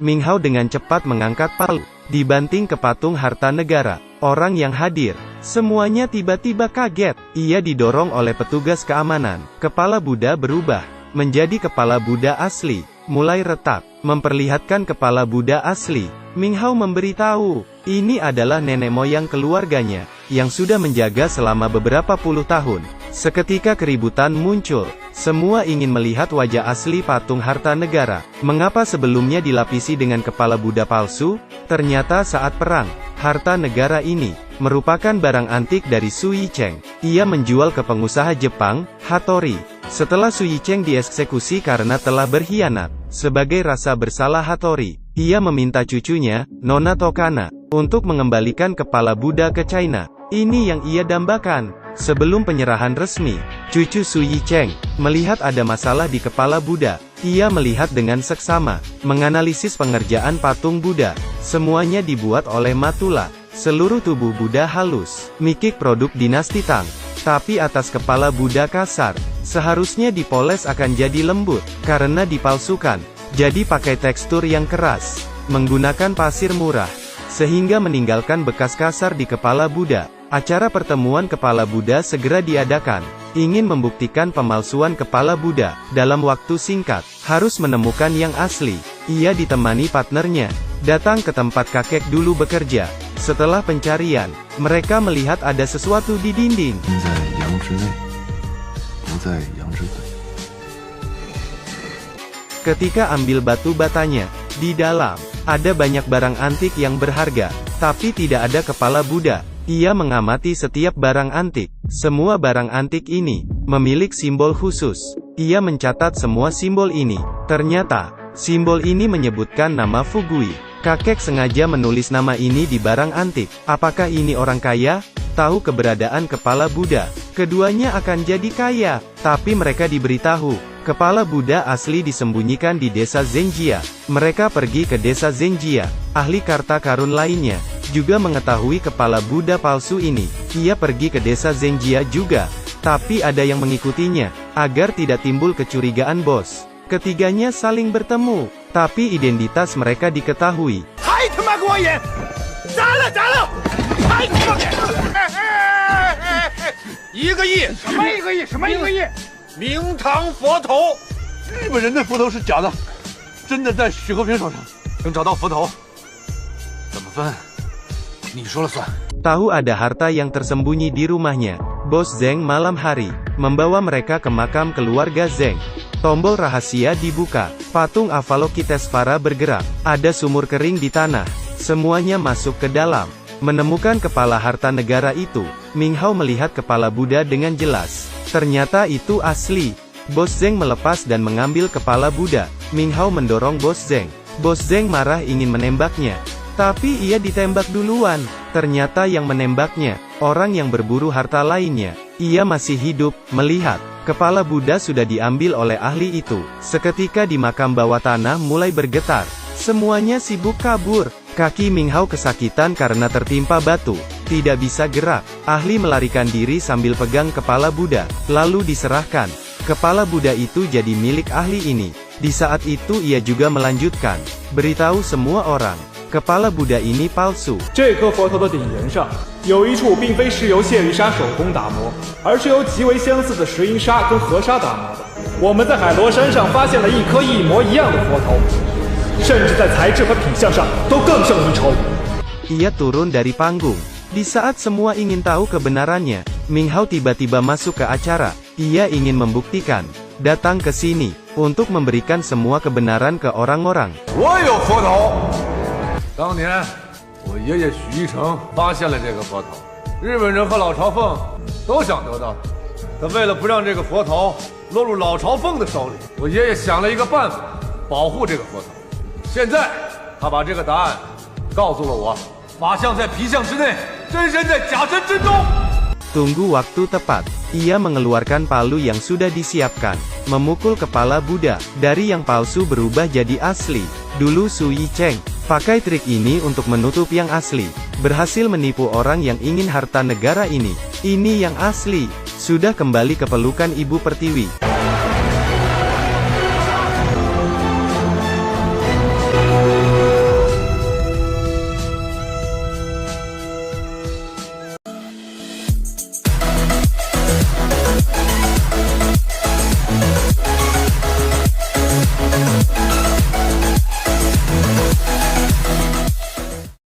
Ming Hao dengan cepat mengangkat palu, dibanting ke patung harta negara. Orang yang hadir, semuanya tiba-tiba kaget. Ia didorong oleh petugas keamanan. Kepala Buddha berubah menjadi kepala Buddha asli, mulai retak, memperlihatkan kepala Buddha asli. Ming Hao memberitahu, ini adalah nenek moyang keluarganya, yang sudah menjaga selama beberapa puluh tahun. Seketika keributan muncul. Semua ingin melihat wajah asli patung harta negara. Mengapa sebelumnya dilapisi dengan kepala Buddha palsu? Ternyata saat perang, harta negara ini merupakan barang antik dari Su Yicheng. Ia menjual ke pengusaha Jepang, Hattori. Setelah Su Yicheng dieksekusi karena telah berkhianat, sebagai rasa bersalah Hattori, ia meminta cucunya, Nona Tokana, untuk mengembalikan kepala Buddha ke China. Ini yang ia dambakan. Sebelum penyerahan resmi, cucu Su Yicheng melihat ada masalah di kepala Buddha. Ia melihat dengan seksama, menganalisis pengerjaan patung Buddha. Semuanya dibuat oleh Matula. Seluruh tubuh Buddha halus, mikik produk dinasti Tang. Tapi atas kepala Buddha kasar, seharusnya dipoles akan jadi lembut, karena dipalsukan. Jadi pakai tekstur yang keras, menggunakan pasir murah, sehingga meninggalkan bekas kasar di kepala Buddha. Acara pertemuan kepala Buddha segera diadakan. Ingin membuktikan pemalsuan kepala Buddha, dalam waktu singkat, harus menemukan yang asli. Ia ditemani partnernya, datang ke tempat kakek dulu bekerja. Setelah pencarian, mereka melihat ada sesuatu di dinding. Ketika ambil batu batanya, di dalam, ada banyak barang antik yang berharga, tapi tidak ada kepala Buddha. Ia mengamati setiap barang antik. Semua barang antik ini memiliki simbol khusus. Ia mencatat semua simbol ini. Ternyata, simbol ini menyebutkan nama Fugui. Kakek sengaja menulis nama ini di barang antik. Apakah ini orang kaya? Tahu keberadaan kepala Buddha, keduanya akan jadi kaya. Tapi mereka diberitahu, kepala Buddha asli disembunyikan di desa Zengjia. Mereka pergi ke desa Zengjia. Ahli karta karun lainnya juga mengetahui kepala Buddha palsu ini. Ia pergi ke desa Zengjia juga. Tapi ada yang mengikutinya, agar tidak timbul kecurigaan bos. Ketiganya saling bertemu, tapi identitas mereka diketahui. Hai他妈给我演！砸了砸了！还他妈给！1个亿！什么1个亿？什么1个亿？明堂佛头，日本人的佛头是假的，真的在许和平手上。等找到佛头，怎么分？你说了算。 Tahu ada harta yang tersembunyi di rumahnya. Bos Zeng malam hari membawa mereka ke makam keluarga Zeng. Tombol rahasia dibuka. Patung Avalokitesvara bergerak. Ada sumur kering di tanah. Semuanya masuk ke dalam. Menemukan kepala harta negara itu, Ming Hao melihat kepala Buddha dengan jelas. Ternyata itu asli. Bos Zeng melepas dan mengambil kepala Buddha. Ming Hao mendorong Bos Zeng. Bos Zeng marah ingin menembaknya. Tapi ia ditembak duluan. Ternyata yang menembaknya, orang yang berburu harta lainnya. Ia masih hidup, melihat, kepala Buddha sudah diambil oleh ahli itu. Seketika di makam bawah tanah mulai bergetar. Semuanya sibuk kabur. Kaki Ming Hao kesakitan karena tertimpa batu. Tidak bisa gerak. Ahli melarikan diri sambil pegang kepala Buddha. Lalu diserahkan. Kepala Buddha itu jadi milik ahli ini. Di saat itu ia juga melanjutkan. Beritahu semua orang. Kepala Buddha ini palsu. 这颗佛头的顶缘上有一处并非是由谢鱼沙手工打磨，而是由极为相似的石英砂跟河沙打磨的。我们在海螺山上发现了一颗一模一样的佛头，甚至在材质和品相上都更胜一筹。 Ia turun dari panggung. Di saat semua ingin tahu kebenarannya, Ming Hao tiba-tiba masuk ke acara. Ia ingin membuktikan. Datang ke sini untuk memberikan semua kebenaran ke orang-orang. 我有佛头。 当年，我爷爷许一成发现了这个佛头，日本人和老朝奉都想得到它。他为了不让这个佛头落入老朝奉的手里，我爷爷想了一个办法，保护这个佛头。现在，他把这个答案告诉了我。法相在皮相之内，真身在假身之中。 Tunggu waktu tepat. Ia mengeluarkan palu yang sudah disiapkan. Memukul kepala Buddha. Dari yang palsu berubah jadi asli. Dulu Su Yicheng pakai trik ini untuk menutup yang asli. Berhasil menipu orang yang ingin harta negara ini. Ini yang asli. Sudah kembali ke pelukan Ibu Pertiwi.